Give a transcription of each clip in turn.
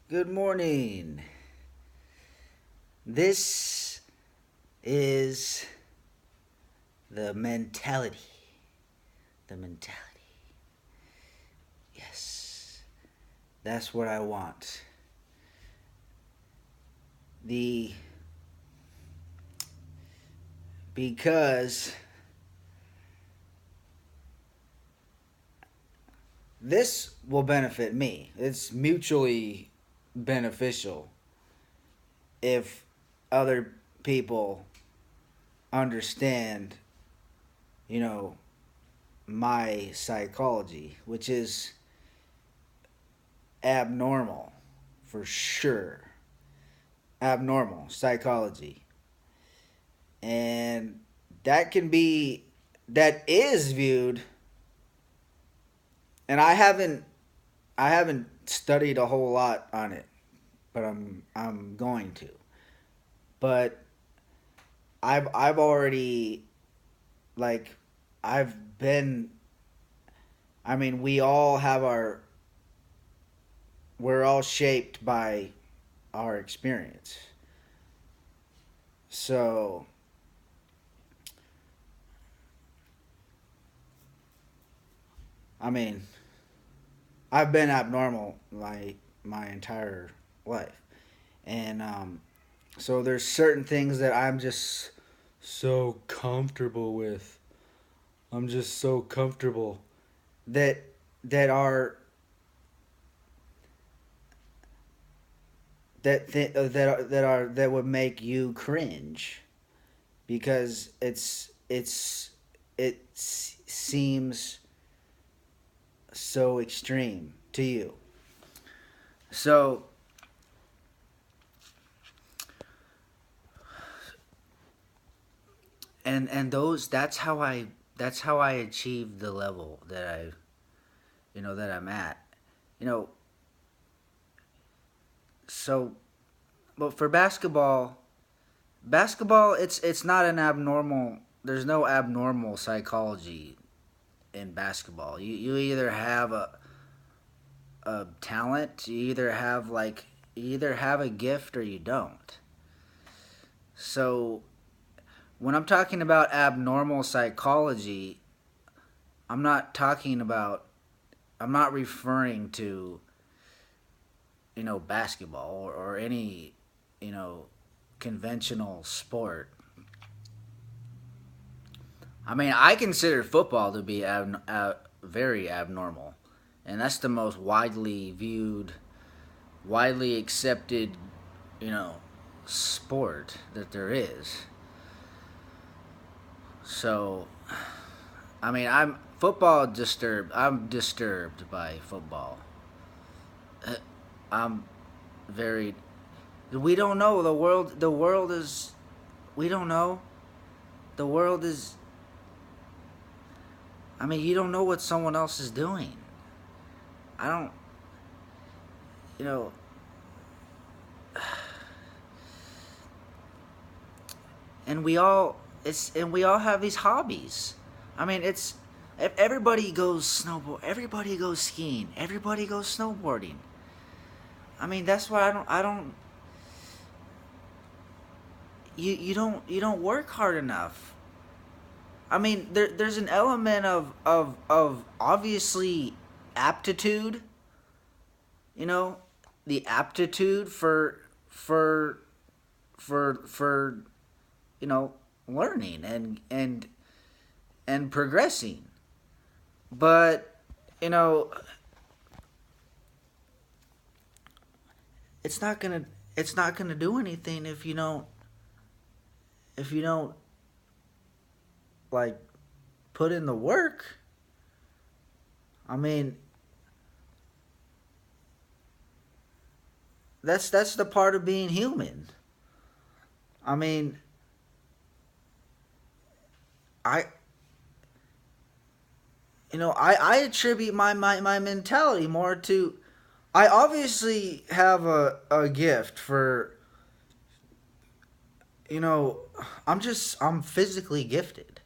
Good morning. This is the mentality. The mentality. Yes. That's what I want. The because this will benefit me. It's mutually beneficial if other people understand, you know, my psychology, which is abnormal for sure. Abnormal psychology. And that can be that is viewed, and I haven't studied a whole lot on it, but I'm going to. But I've already, like, I've been, I mean, we're all shaped by our experience. So, I mean, I've been abnormal my entire life. And so there's certain things that I'm just so comfortable with. I'm just so comfortable that that are that would make you cringe because seems so extreme to you. So, and those that's how I achieved the level that that I'm at. You know, so but for basketball it's not an abnormal, there's no abnormal psychology in basketball. You either have a talent, you either have a gift or you don't. So when I'm talking about abnormal psychology, I'm not talking about I'm not referring to, basketball or any, you know, conventional sport. I mean, I consider football to be very abnormal, and that's the most widely viewed, widely accepted, you know, sport that there is. So, I mean, I'm disturbed by football. I'm very. We don't know the world. The world is. We don't know. The world is. I mean, you don't know what someone else is doing. I don't. You know. And we all. We all have these hobbies. I mean, it's. If everybody goes snowboard, everybody goes skiing, everybody goes snowboarding. I mean, that's why I don't. You don't work hard enough. I mean, there's an element of obviously aptitude, you know, the aptitude for for learning and progressing. But, you know, it's not going to it's not going to do anything if you don't like put in the work. I mean, that's the part of being human. I mean, I I attribute my mentality more to, I obviously have a gift for, you know, I'm physically gifted.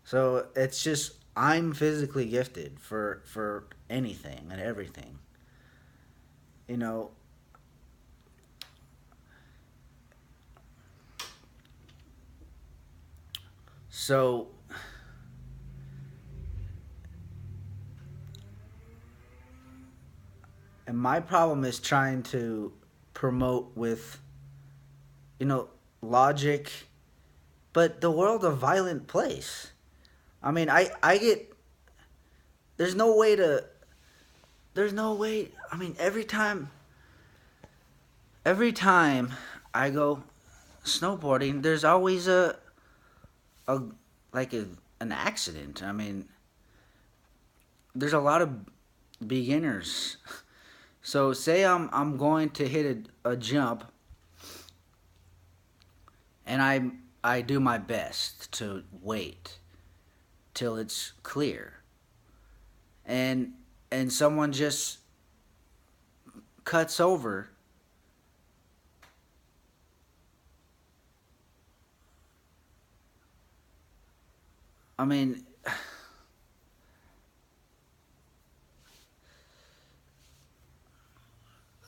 So it's just I'm physically gifted for anything and everything. You know, So, and my problem is trying to promote with, you know, logic, but the world a violent place. I mean, I get there's no way to there's no way. I mean, every time I go snowboarding, there's always a like an accident. I mean, there's a lot of beginners. So say I'm going to hit a jump, and I do my best to wait till it's clear, and and someone just cuts over. I mean,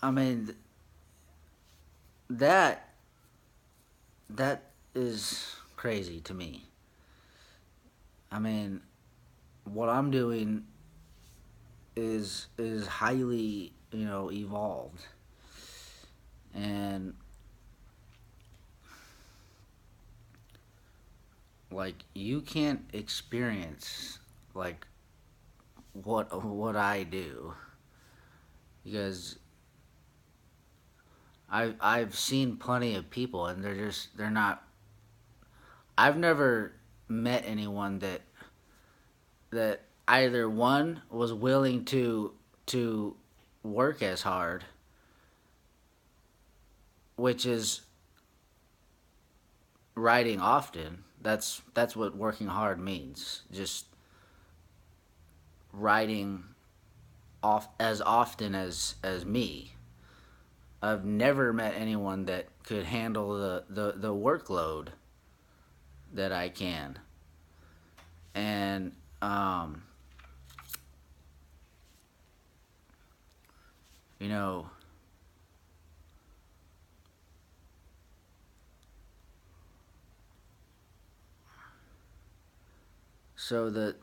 I mean that that is crazy to me. I mean, what I'm doing is highly, evolved, and like you can't experience like what I do, because I've seen plenty of people, and they're not. I've never met anyone that either one was willing to work as hard, which is writing often. That's what working hard means. Just writing off as often as me. I've never met anyone that could handle the workload that I can. And you know, so the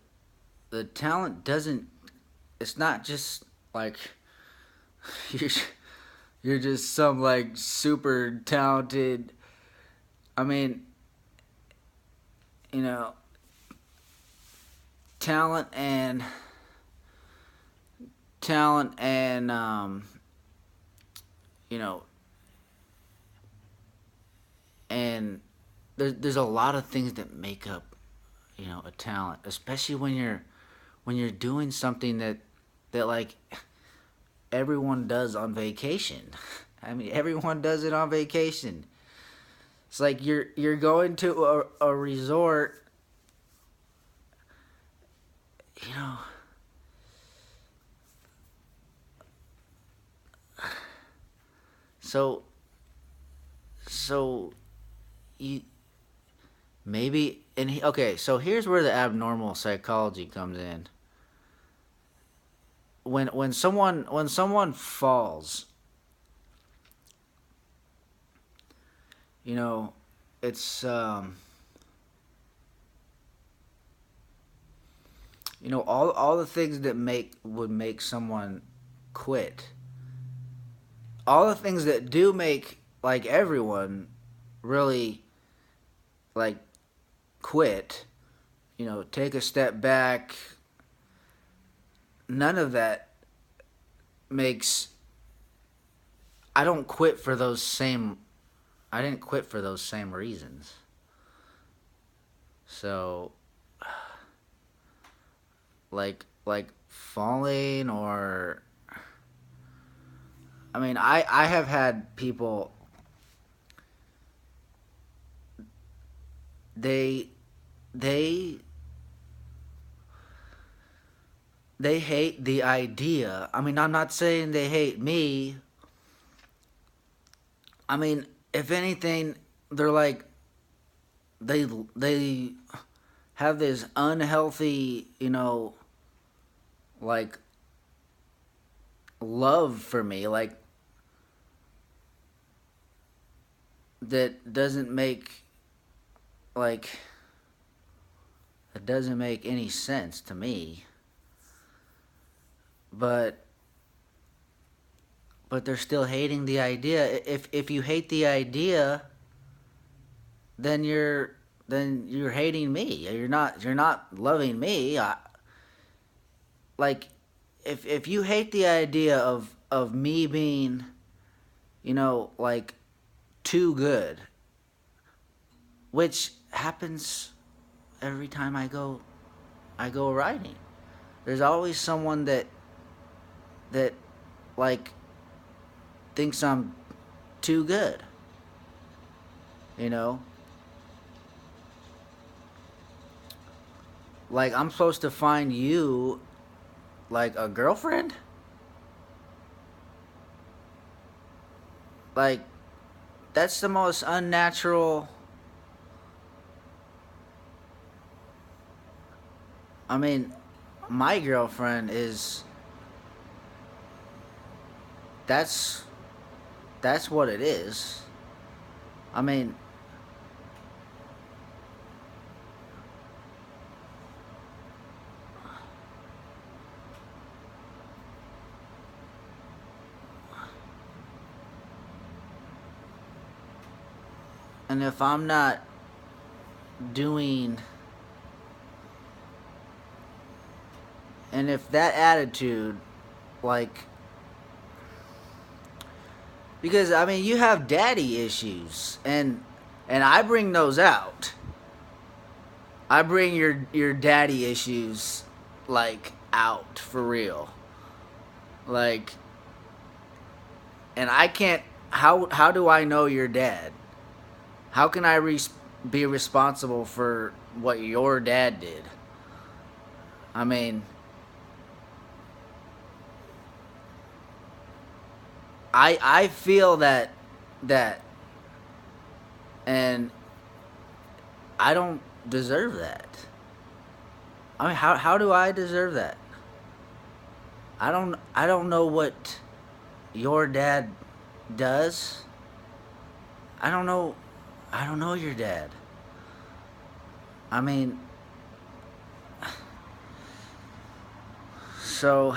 talent doesn't. It's not just like you're you're just some like super talented. I mean, you know, talent and talent and you know, and there's a lot of things that make up, a talent, especially when you're doing something that like everyone does on vacation. I mean, everyone does it on vacation. It's like you're going to a resort, you know. So so you maybe okay. So here's where the abnormal psychology comes in. When someone falls, you know, it's all the things that make someone quit, all the things that do make like everyone really like quit, take a step back. None of that makes. I don't quit for those same. I didn't quit for those same reasons. So, like falling, or I mean, I have had people. They they they hate the idea. I mean, I'm not saying they hate me. I mean, if anything, they're like they have this unhealthy, like love for me, like that doesn't make like It doesn't make any sense to me. But they're still hating the idea. If you hate the idea, then you're hating me. You're not loving me. Like if you hate the idea of me being, like too good, which happens every time I go riding. There's always someone that like thinks I'm too good. You know, like I'm supposed to find you like a girlfriend. Like that's the most unnatural. I mean, my girlfriend is that's that's what it is. I mean, and if I'm not doing, and if that attitude, like, because I mean, you have daddy issues, and I bring those out. I bring your daddy issues like out for real. Like, and I can't. How do I know your dad? How can I be responsible for what your dad did? I mean, I feel that, and I don't deserve that. I mean, how do I deserve that? I don't know what your dad does. I don't know. I don't know your dad. I mean, so